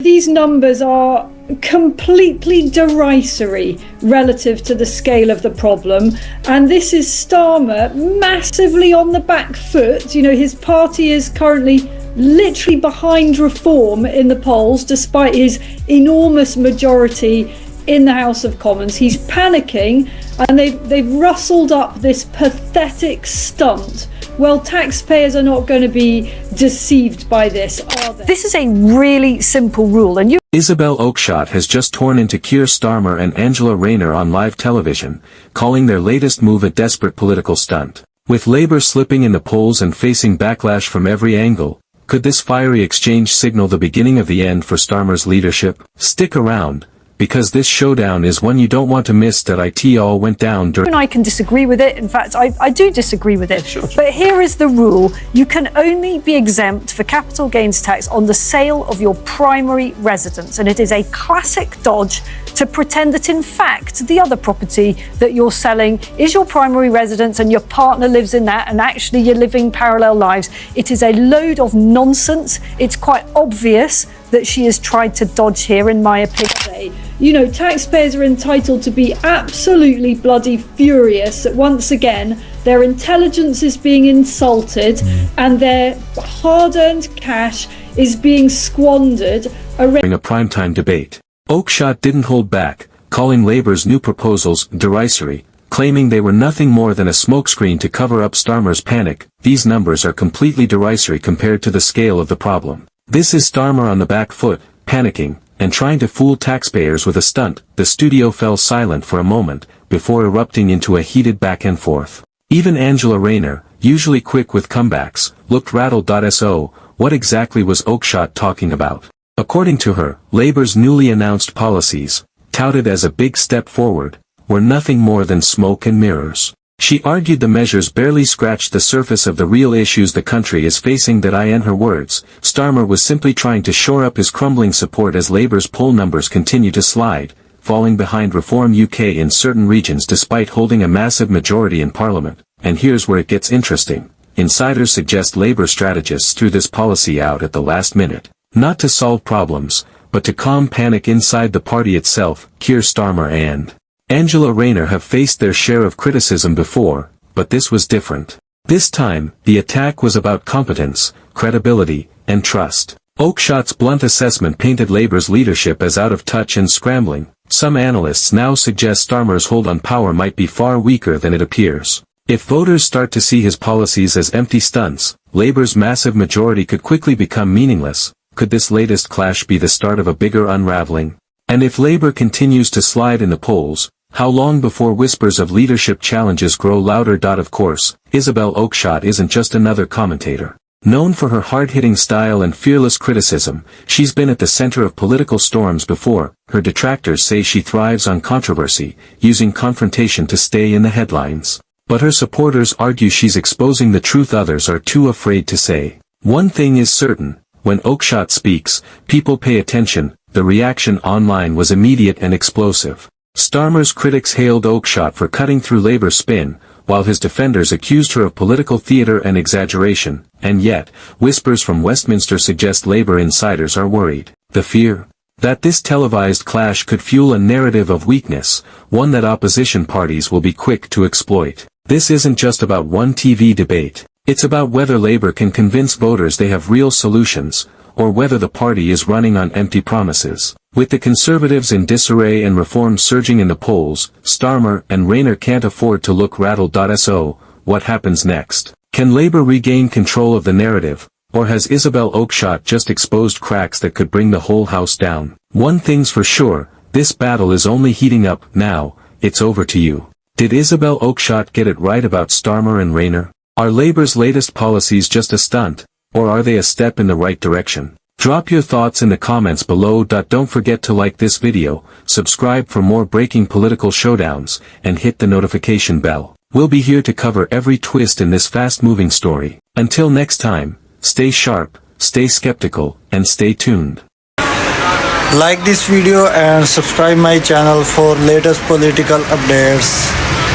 These numbers are completely derisory relative to the scale of the problem, and this is Starmer massively on the back foot. You know, his party is currently literally behind Reform in the polls despite his enormous majority in the House of Commons. He's panicking, and they've rustled up this pathetic stunt. Well, taxpayers are not going to be deceived by this, are they? This is a really simple rule, and Isabel Oakeshott has just torn into Keir Starmer and Rayner on live television, calling their latest move a desperate political stunt. With Labour slipping in the polls and facing backlash from every angle, could this fiery exchange signal the beginning of the end for Starmer's leadership? Stick around, because this showdown is one you don't want to miss. It all went down during... I can disagree with it. In fact, I do disagree with it. Sure. But here is the rule. You can only be exempt for capital gains tax on the sale of your primary residence. And it is a classic dodge to pretend that, in fact, the other property that you're selling is your primary residence and your partner lives in that, and actually you're living parallel lives. It is a load of nonsense. It's quite obvious that she has tried to dodge here, in my opinion. You know, taxpayers are entitled to be absolutely bloody furious that once again their intelligence is being insulted and their hard-earned cash is being squandered during a primetime debate. Oakeshott didn't hold back, calling Labour's new proposals derisory, claiming they were nothing more than a smokescreen to cover up Starmer's panic. These numbers are completely derisory compared to the scale of the problem. This is Starmer on the back foot, panicking, and trying to fool taxpayers with a stunt. The studio fell silent for a moment, before erupting into a heated back and forth. Even Rayner, usually quick with comebacks, looked rattled. So, what exactly was Oakeshott talking about? According to her, Labour's newly announced policies, touted as a big step forward, were nothing more than smoke and mirrors. She argued the measures barely scratched the surface of the real issues the country is facing. That in her words, Starmer was simply trying to shore up his crumbling support as Labour's poll numbers continue to slide, falling behind Reform UK in certain regions despite holding a massive majority in Parliament. And here's where it gets interesting. Insiders suggest Labour strategists threw this policy out at the last minute, not to solve problems, but to calm panic inside the party itself. Keir Starmer and Rayner have faced their share of criticism before, but this was different. This time, the attack was about competence, credibility, and trust. Oakeshott's blunt assessment painted Labour's leadership as out of touch and scrambling. Some analysts now suggest Starmer's hold on power might be far weaker than it appears. If voters start to see his policies as empty stunts, Labour's massive majority could quickly become meaningless. Could this latest clash be the start of a bigger unraveling? And if Labour continues to slide in the polls, how long before whispers of leadership challenges grow louder? Of course, Isabel Oakeshott isn't just another commentator. Known for her hard-hitting style and fearless criticism, she's been at the center of political storms before. Her detractors say she thrives on controversy, using confrontation to stay in the headlines. But her supporters argue she's exposing the truth others are too afraid to say. One thing is certain, when Oakeshott speaks, people pay attention. The reaction online was immediate and explosive. Starmer's critics hailed Oakeshott for cutting through Labour's spin, while his defenders accused her of political theatre and exaggeration. And yet, whispers from Westminster suggest Labour insiders are worried. The fear that this televised clash could fuel a narrative of weakness, one that opposition parties will be quick to exploit. This isn't just about one TV debate. It's about whether Labour can convince voters they have real solutions, or whether the party is running on empty promises. With the Conservatives in disarray and Reform surging in the polls, Starmer and Rayner can't afford to look rattled. So, what happens next? Can Labour regain control of the narrative, or has Isabel Oakeshott just exposed cracks that could bring the whole house down? One thing's for sure, this battle is only heating up. Now, it's over to you. Did Isabel Oakeshott get it right about Starmer and Rayner? Are Labour's latest policies just a stunt, or are they a step in the right direction? Drop your thoughts in the comments below. Don't forget to like this video, subscribe for more breaking political showdowns, and hit the notification bell. We'll be here to cover every twist in this fast-moving story. Until next time, stay sharp, stay skeptical, and stay tuned. Like this video and subscribe my channel for latest political updates.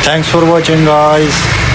Thanks for watching, guys.